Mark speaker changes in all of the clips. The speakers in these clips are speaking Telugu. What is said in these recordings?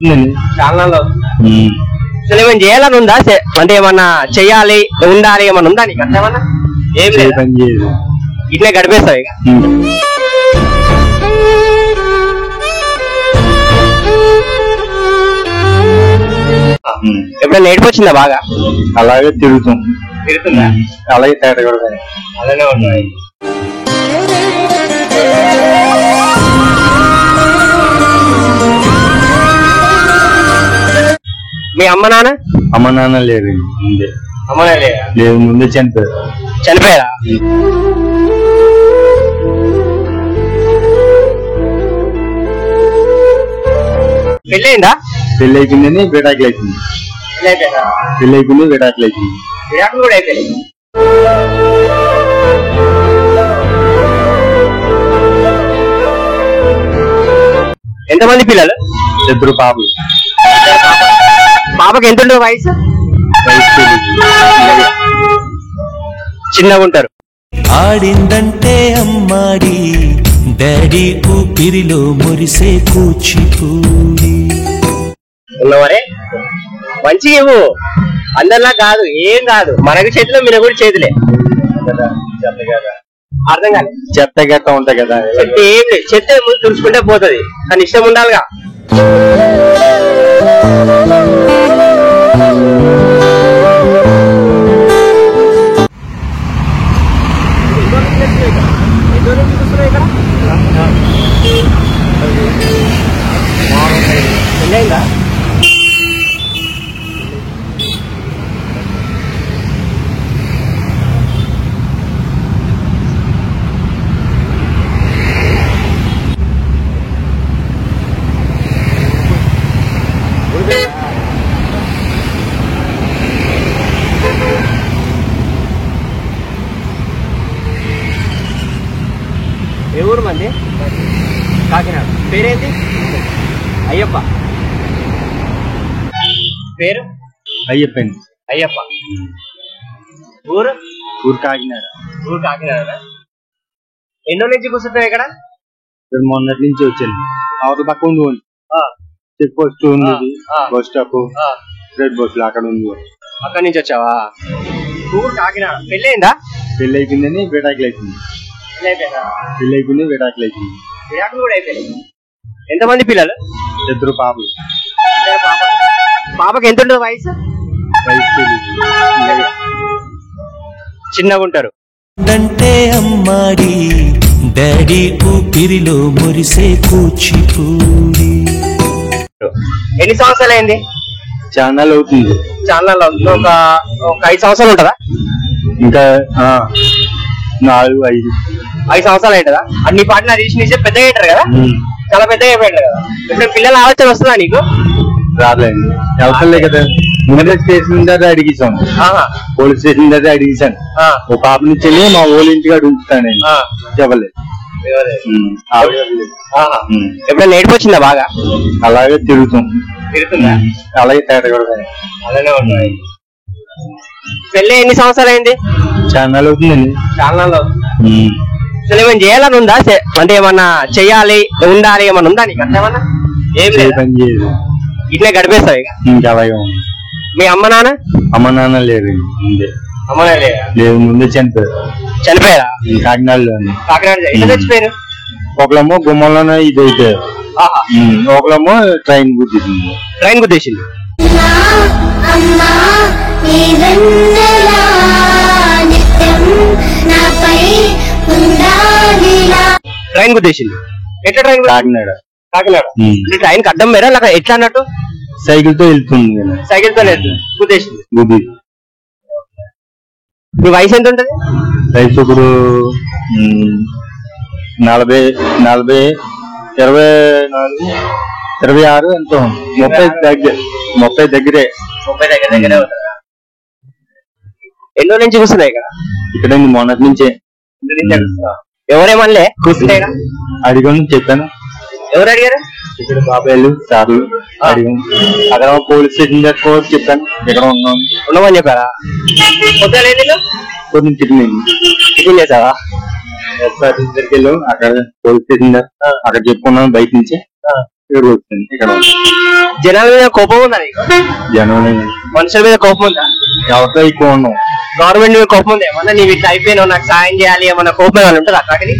Speaker 1: అవుతుందండి.
Speaker 2: చాలా అసలు ఏమైనా చేయాలని ఉందా? అంటే ఏమన్నా చెయ్యాలి ఉండాలి ఏమన్నా ఉందా నీకు? అంటే ఏమన్నా ఏం లేదు,
Speaker 1: పని చేయదు,
Speaker 2: ఇట్లే గడిపేస్తావు ఇక. ఎప్పుడైనా నేర్పొచ్చిందా బాగా?
Speaker 1: అలాగే
Speaker 2: తిరుగుతుందా?
Speaker 1: అలాగే తేట కూడా
Speaker 2: అలానే ఉన్నాయి. మీ అమ్మ నాన్న
Speaker 1: లేరు ముందే.
Speaker 2: అమ్మ
Speaker 1: లేదు, ముందే
Speaker 2: చనిపోయారా? పెళ్ళయిందా?
Speaker 1: పెళ్లి అయిపోయిందని విడాకులు అయిపోయింది. పెళ్లి అయిపోయింది, విడాకులు అయిపోయింది.
Speaker 2: విడాకులు కూడా అయిపోయింది. ఎంతమంది పిల్లలు?
Speaker 1: 2 పాపలు.
Speaker 2: పాపకి ఎంత ఉంటుంది వయసు? చిన్నగా ఉంటారు.
Speaker 3: ఆడిందంటే అమ్మాడి డాడీ ఊపిరిలో మురిసే కూచిపూడి.
Speaker 2: ఉన్నవరే మంచిగా ఇవ్వు, అందరిలా కాదు, ఏం కాదు. మనకి చేతిలో మీరు కూడా చేతులే. అర్థం కాదు,
Speaker 1: చెత్త గట్ట ఉంటాయి కదా.
Speaker 2: చెత్త ఏం లేదు, చెత్త ముందు తుడుచుకుంటే పోతుంది, కానీ ఇష్టం ఉండాలిగా. పెళ్ళయిందా? ఏ ఊరు మంది? కాకినాడ. పేరేంటి? అయ్యప్ప. పేరు?
Speaker 1: అయ్యప్పండి.
Speaker 2: అయ్యప్ప. ఊరు?
Speaker 1: ఊరు కాకినాడ.
Speaker 2: ఊరు కాకినాడ. ఎన్నో నుంచి కూర్చుంటావు ఇక్కడ?
Speaker 1: మొన్నటి నుంచి వచ్చాను. అవతల పక్క ఉంది, చెక్ పోస్ట్ ఉంది, బస్ స్టాప్, రెడ్ బస్సులు అక్కడ ఉంది.
Speaker 2: అక్కడి నుంచి వచ్చావా? ఊరు కాకినాడ. పెళ్ళయిందా?
Speaker 1: పెళ్లి అయిపోయిందని విడాకులు అయిపోయింది. పెళ్లి అయిపోయింది, విడాకులు అయిపోయింది.
Speaker 2: విడాకులు కూడా అయిపోయింది. ఎంతమంది పిల్లలు?
Speaker 1: 2 పాపలు.
Speaker 2: పాపకి ఎంత ఉంటుంది వయసు? చిన్నగా ఉంటారు.
Speaker 3: అంటే అమ్మాడి డాడీ ఊపిరిలో మురిసే కూచిపూడి.
Speaker 2: ఎన్ని సంవత్సరాలు అయింది?
Speaker 1: ఛానల్ అవుతుంది.
Speaker 2: ఛానల్ ఒక 5 సంవత్సరాలు ఉంటుందా?
Speaker 1: ఇంకా 4, 5
Speaker 2: సంవత్సరాలు అవుతుందా? అన్ని పాటలు తీసి నీచే పెద్దగా అవుతారు కదా, చాలా పెద్దగా అయిపోయాడు కదా. ఇప్పుడు పిల్లల ఆలోచన వస్తుందా నీకు?
Speaker 1: రాలేదు, అవసరం లేదు కదా. ముందే స్టేషన్ దగ్గర అడిగిస్తాను, పోలీస్ స్టేషన్ దగ్గర అడిగిస్తాను. ఒక పాప నుంచి మా ఊళ్ళ ఇంటికి ఉంచుతాను నేను. చెప్పలేదు.
Speaker 2: ఎప్పుడైనా నేర్పొచ్చిందా బాగా?
Speaker 1: అలాగే
Speaker 2: తిరుగుతుందా?
Speaker 1: అలాగే తేట కూడా
Speaker 2: అలానే ఉన్నాయి. పెళ్ళి ఎన్ని సంవత్సరాలు అయింది?
Speaker 1: ఛానల్ అవుతుందండి.
Speaker 2: ఛానల్ అసలు ఏమైనా చేయాలని ఉందా? అంటే ఏమన్నా చెయ్యాలి ఉండాలి ఏమన్నా ఉందా నీకు? అంటే ఏమన్నా ఏం లేదు,
Speaker 1: పని చేయదు,
Speaker 2: ఇట్లే గడిపేస్తావు ఇక.
Speaker 1: అలాగే.
Speaker 2: మీ అమ్మ నాన్న
Speaker 1: లేరు ముందే.
Speaker 2: లేదు,
Speaker 1: ముందే
Speaker 2: చనిపోయారా?
Speaker 1: కాకినాడలో.
Speaker 2: ఎట్లా చచ్చిపోయారు?
Speaker 1: ఒకళ్ళేమో గుమ్మంలోనే ఇది అయితే, ఒకళ్ళేమో ట్రైన్ గుద్దేసింది. ట్రైన్ గుద్దేసింది. ఎట్లా ట్రైన్? కాకినాడ. ట్రైన్ కి అడ్డం మేరా ఎట్లా అన్నట్టు? సైకిల్ తో వెళ్తుంది.
Speaker 2: సైకిల్ తో గుద్దేసింది. మీ వయసు ఎంత ఉంటది?
Speaker 1: వయసు ఇప్పుడు 40, 24, 26 ఎంతో. 30 దగ్గరే.
Speaker 2: 30 దగ్గరే ఉంటుందా? ఎన్నో నుంచి కూర్చున్నాయి ఇక్కడ?
Speaker 1: మొన్నటి నుంచే.
Speaker 2: ఎవరేమనలే కూర్చుంటే?
Speaker 1: అడిగాను, చెప్పాను.
Speaker 2: ఎవరు అడిగారు?
Speaker 1: ఇక్కడ బాబాయ్లు, సార్లు అడిగాను. అక్కడ పోలీస్ స్టేషన్ దగ్గర చెప్పాను, ఇక్కడ
Speaker 2: ఉన్నామని చెప్పారా?
Speaker 1: పొద్దున్న టిఫిన్ చేసావా? దగ్గరికి వెళ్ళాం, అక్కడ పోలీస్ స్టేషన్ దగ్గర అక్కడ చెప్పుకున్నాను బయట నుంచి. వచ్చింది ఇక్కడ.
Speaker 2: జనాల మీద కోపం ఉందా నీకు?
Speaker 1: జనం
Speaker 2: మనుషుల మీద కోపం ఉందా?
Speaker 1: ఎవరితో ఎక్కువ ఉన్నాం.
Speaker 2: గవర్నమెంట్ మీద కోపం ఉంది ఏమన్నా? నీవు ఇట్లా అయిపోయినావు నాకు సాయం చేయాలి ఏమన్నా కోపం ఏమైనా ఉంటుంది అక్కడికి?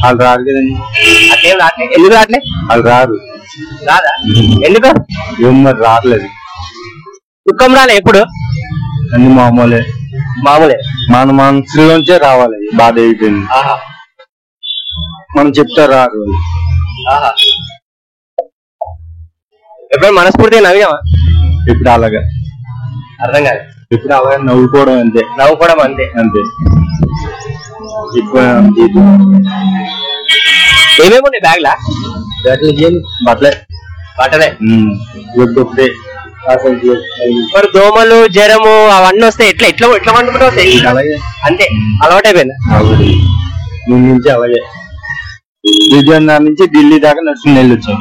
Speaker 1: వాళ్ళు రారు కదండి.
Speaker 2: అట్లేం రాట్లే. ఎందుకు రాట్లే?
Speaker 1: వాళ్ళు రారు.
Speaker 2: రాదా? ఎందుకు?
Speaker 1: ఏం మరి రావట్లేదు.
Speaker 2: దుఃఖం రాలే ఎప్పుడు?
Speaker 1: అన్ని మామూలే.
Speaker 2: మామూలే.
Speaker 1: మన మనసులోంచే రావాలి. బాధ అయిపోయింది మనం చెప్తే రారు.
Speaker 2: ఎప్పుడైనా మనస్ఫూర్తిగా నవ్వినావా?
Speaker 1: ఇప్పుడు అలాగా
Speaker 2: అర్థం కాదు.
Speaker 1: ఇప్పుడు అలాగే నవ్వుకోవడం అంతే.
Speaker 2: నవ్వుకోవడం అంతే.
Speaker 1: అంతే. ఇప్పుడు
Speaker 2: ఏమేమి ఉన్నాయి బ్యాగ్లా?
Speaker 1: బట్టలే.
Speaker 2: బట్టలే.
Speaker 1: ఒకటే.
Speaker 2: మరి దోమలు జ్వరము అవన్నీ వస్తే ఎట్లా ఎట్లా ఎట్లా వండుకుంటూ
Speaker 1: అలాగే
Speaker 2: అంతే అలవాటు అయిపోయింది.
Speaker 1: ముందు నుంచి అలాగే. విజయనగరం నుంచి ఢిల్లీ దాకా నడుచుకుని వెళ్ళి వచ్చాం.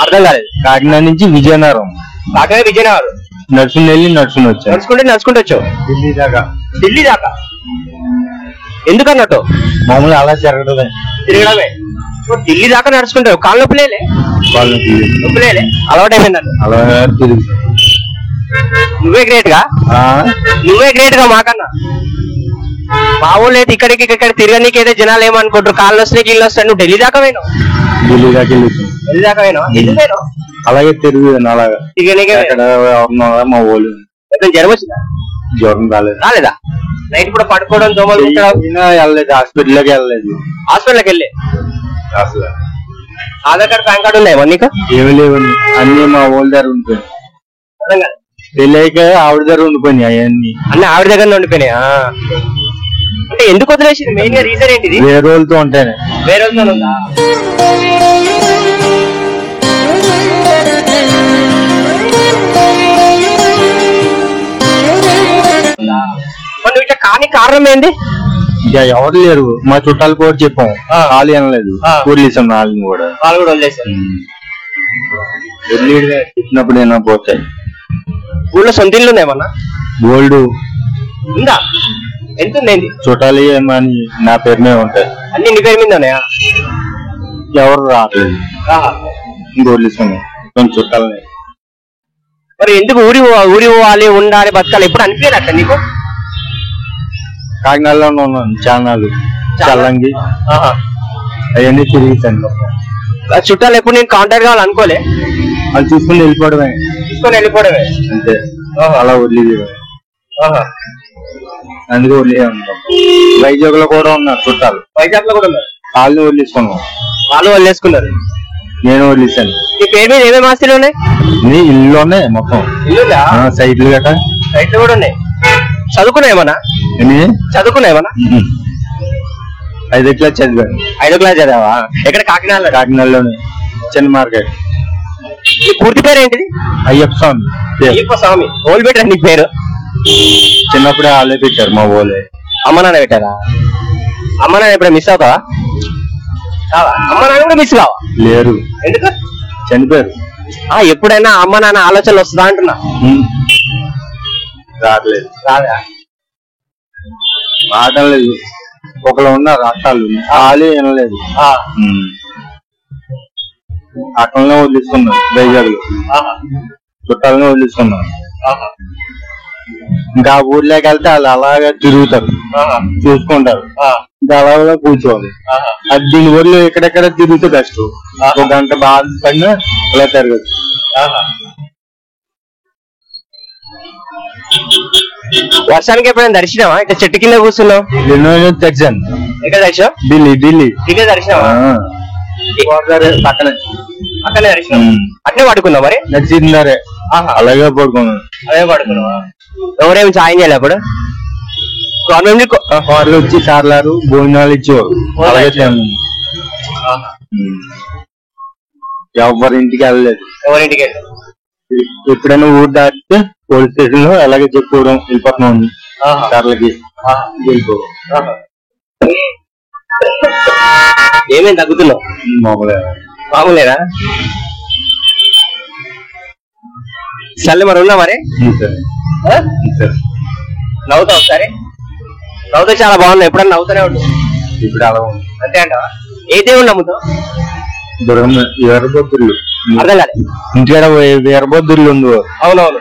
Speaker 2: అర్థం కాలేదు.
Speaker 1: కాకినాడ నుంచి విజయనగరం.
Speaker 2: కాకినాడ విజయనగరం
Speaker 1: నడుచుకుని వెళ్ళి నడుచుకుని వచ్చాం.
Speaker 2: నడుచుకుంటూ వచ్చావు
Speaker 1: ఢిల్లీ దాకా.
Speaker 2: ఢిల్లీ దాకా ఎందుకన్నట్టు?
Speaker 1: మామూలు అలా జరగడమే.
Speaker 2: తిరగడమే. ఢిల్లీ దాకా నడుచుకుంటావు. కాళ్ళు నొప్పులేలే? నొప్పులేలే. అలవాటు అయిపోయింది.
Speaker 1: అలా తిరుగు.
Speaker 2: నువ్వే గ్రేట్ గా. నువ్వే గ్రేట్ గా మాకన్నా. మా ఊళ్ళో అయితే ఇక్కడికి ఇక్కడ తిరగనీకి అయితే జనాలు ఏమనుకుంటారు? కాళ్ళు వస్తాయి కీళ్ళు వస్తాయి. నువ్వు ఢిల్లీ దాకా పోయినావు.
Speaker 1: ఢిల్లీ దాకా వెళ్ళి
Speaker 2: ఢిల్లీ దాకా పోయినావు.
Speaker 1: అలాగే తిరుగుదాను. అలాగా
Speaker 2: తిరగనీకే
Speaker 1: మా ఊళ్ళు.
Speaker 2: జ్వరం వచ్చిందా?
Speaker 1: జ్వరం రాలేదా?
Speaker 2: నైట్ కూడా పడుకోవడం దోమలు
Speaker 1: వెళ్ళలేదు. హాస్పిటల్లోకి వెళ్ళలేదు.
Speaker 2: హాస్పిటల్కి వెళ్ళి
Speaker 1: అసలు
Speaker 2: ఆధార్ కార్డు పాన్ కార్డు ఉన్నాయా నీకు?
Speaker 1: ఏమి లేవండి. అన్ని మా ఊళ్ళ దగ్గర ఉండిపోయినాయి. తెలియక ఆవిడ దగ్గర ఉండిపోయినాయి. అవన్నీ
Speaker 2: అన్ని ఆవిడ దగ్గర ఉండిపోయినాయా? అంటే ఎందుకు వదిలేసింది? మెయిన్ గా రీజన్ ఏంటిది?
Speaker 1: వేరే వాళ్ళతో ఉంటానే.
Speaker 2: వేరే వాళ్ళతో ఉందా? నువ్వు ఇట్లా కానీ కారణం ఏంది?
Speaker 1: ఇక ఎవరు లేరు. మా చుట్టాలు కూడా చెప్పాం. ఖాళీ అనలేదు. వదిలేసాం. వాళ్ళని కూడా
Speaker 2: వదిలేసారు.
Speaker 1: చెప్పినప్పుడు ఏమైనా పోతాయి.
Speaker 2: ఊళ్ళో సొంత ఇల్లు ఉన్నాయమన్నా?
Speaker 1: గోల్డ్
Speaker 2: ఉందా? ఎంత ఉంది?
Speaker 1: చుట్టాలు ఏమని నా పేరు మీద ఉంటాయి.
Speaker 2: అన్ని నీ పేరు మీద ఉన్నాయా?
Speaker 1: ఎవరు రావట్లేదు. వదిలేసాను కొన్ని చుట్టాలని.
Speaker 2: మరి ఎందుకు ఊరి పోవాలి ఉండాలి బతకాలి ఎప్పుడు అనిపించదు అట్లా నీకు?
Speaker 1: కాకినాడలో ఉన్నాను. చానాలు చల్లంగి అవన్నీ తిరిగిస్తాను.
Speaker 2: చుట్టాలు ఎప్పుడు నేను కాంటాక్ట్ కావాలి అనుకోలే.
Speaker 1: అది తీసుకుని వెళ్ళిపోవడమే. అంతే. అలా వదిలేదు. అందుకే వదిలే ఉంటాం. వైజాగ్ లో కూడా ఉన్నారు చుట్టాలు.
Speaker 2: వైజాగ్ లో కూడా ఉన్నారు.
Speaker 1: వాళ్ళని వదిలేసుకున్నాం.
Speaker 2: వాళ్ళు వదిలేసుకున్నారు.
Speaker 1: నేను వదిలేసాను.
Speaker 2: నీ పేరు మీద ఏమేమి ఆస్తులు ఉన్నాయి?
Speaker 1: నీ ఇల్లులోనే మొత్తం.
Speaker 2: ఇల్లుదా?
Speaker 1: సైట్లు గట్రా
Speaker 2: సైట్లు కూడా ఉన్నాయి. చదువుకున్నాయేమన్నా? చదువుకున్నాయేమన్నా?
Speaker 1: 5వ క్లాస్ చదివాను.
Speaker 2: 5వ క్లాస్ చదివావా? ఎక్కడ? కాకినాడలో.
Speaker 1: కాకినాడలోనే చిన్న మార్కెట్.
Speaker 2: పూర్తి పేరు ఏంటిది?
Speaker 1: అయ్యప్ప స్వామి.
Speaker 2: అయ్యప్ప స్వామి. ఓళ్ళు పెట్టారు నీ పేరు?
Speaker 1: చిన్నప్పుడే వాళ్ళే పెట్టారు. మా ఊళ్ళే.
Speaker 2: అమ్మ నాన్న పెట్టారా? అమ్మ నాన్న ఎప్పుడే మిస్ అవుతావా? అమ్మ నాన్న కూడా మిస్ కావా?
Speaker 1: లేరు.
Speaker 2: ఎందుకు?
Speaker 1: చనిపోయారు.
Speaker 2: ఎప్పుడైనా అమ్మ నాన్న ఆలోచనలు వస్తుందా అంటున్నా.
Speaker 1: రావట్లేదు.
Speaker 2: రాదా?
Speaker 1: మాటలేదు. ఒకళ్ళు ఉన్నారు అట్టాలు. వాళ్ళే వినలేదు. అక్కడనే వదిలిస్తున్నాను. వైజాగ్ లో చుట్టాలనే వదిలిస్తున్నాను. ఇంకా ఆ ఊర్లోకి వెళ్తే వాళ్ళు అలాగే తిరుగుతారు. చూసుకుంటారు. ఇంకా అలాగే కూర్చోవాలి. అది దీని ఊర్లో ఎక్కడెక్కడ తిరుగుతూ కష్టం. 1 గంట బాగా పడినా అలా తిరగచ్చు.
Speaker 2: వర్షానికి ఎప్పుడైనా దర్శనమా? ఇట్లా చెట్టు కింద కూర్చున్నావు?
Speaker 1: దర్శనం.
Speaker 2: ఎక్కడ దర్శనం?
Speaker 1: ఢిల్లీ
Speaker 2: దర్శనమా? పక్కనే దర్శనం. అట్నే పడుకున్నావు మరి?
Speaker 1: నచ్చిందారే. అలాగే పడుకున్నాను.
Speaker 2: అదే పడుకున్నావా? ఎవరేమి సాయం చేయలే అప్పుడు? గవర్నమెంట్
Speaker 1: వాళ్ళు వచ్చి సార్లారు భోజనాలు ఇచ్చేవారు. అలాగే ఎవరింటికి వెళ్ళలేదు.
Speaker 2: ఎవరింటికి వెళ్ళలేదు?
Speaker 1: ఎప్పుడైనా ఊరు దాటితే పోలీస్ స్టేషన్ లో అలాగే చెప్పుకోవడం వెళ్ళిపోతున్నాం. సార్లకి వెళ్ళిపోవడం.
Speaker 2: ఏమేమి తగ్గుతున్నావు? మామూలేనా? చల్లి మరి ఉన్నా మరి? నవ్వుతావు ఒకసారి? నవ్వుతా చాలా బాగున్నావు. ఎప్పుడన్నా నవ్వుతూనే ఉంటావు.
Speaker 1: ఇప్పుడు అలా
Speaker 2: అంతే అంటావా? ఏ దేవుడు నమ్ముతావు?
Speaker 1: దుర్గమ్మ. ఎర్రబొత్తులు.
Speaker 2: అర్థం కాలే.
Speaker 1: ఇంటికాడ వీరభద్రులు ఉంది.
Speaker 2: అవునవును.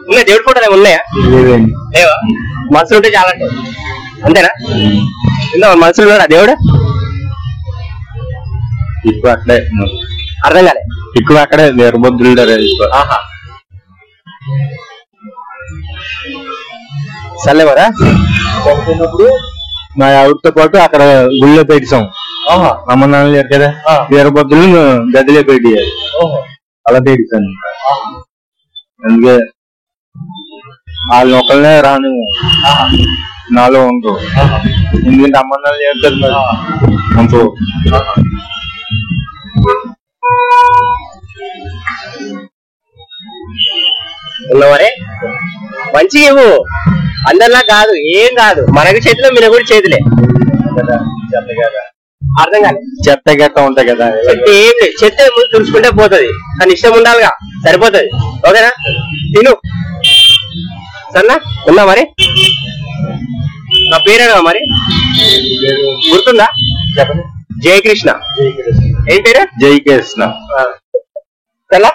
Speaker 2: ఉన్నాయి దేవుడి ఫోటోలు ఏమి ఉన్నాయా? లేవా? మనసులు ఉంటే చాలా అంటే అంతేనా? మనసులు ఉన్నాడా దేవుడు?
Speaker 1: ఎక్కువ అక్కడే.
Speaker 2: అర్థం కాలే.
Speaker 1: ఎక్కువ అక్కడే వీరభద్రులు.
Speaker 2: ఆహా సర్లేవరా.
Speaker 1: మా ఆవిడతో పాటు అక్కడ గుళ్ళో పెట్టాం. అమ్మ నాన్న లేరు కదా, వీరభద్రులు గదిలో పెట్టారు. అలా పెట్టాను. అందుకే వాళ్ళు ఒకళ్ళనే రాను నాలో ఉండరు. ఎందుకంటే అమ్మ నాన్న లేరు కదా అంటూ.
Speaker 2: ఉన్నవరే మంచిగా ఇవ్వు. అందరిలా కాదు, ఏం కాదు. మనకి చేతిలో మీరు కూడా చేతులే. అర్థం కాదు.
Speaker 1: చెత్త గట్ట ఉంటాయి కదా.
Speaker 2: చెత్త ఏం లేదు. చెత్త ముందు తుడుచుకుంటే పోతుంది, కానీ ఇష్టం ఉండాలిగా. సరిపోతుంది. ఓకేనా? తిను. సన్నా ఉన్నా మరి? నా పేరేనా మరి? గుర్తుందా? జయకృష్ణ. ఏం పేరు?
Speaker 1: జయకృష్ణ.
Speaker 2: సన్నా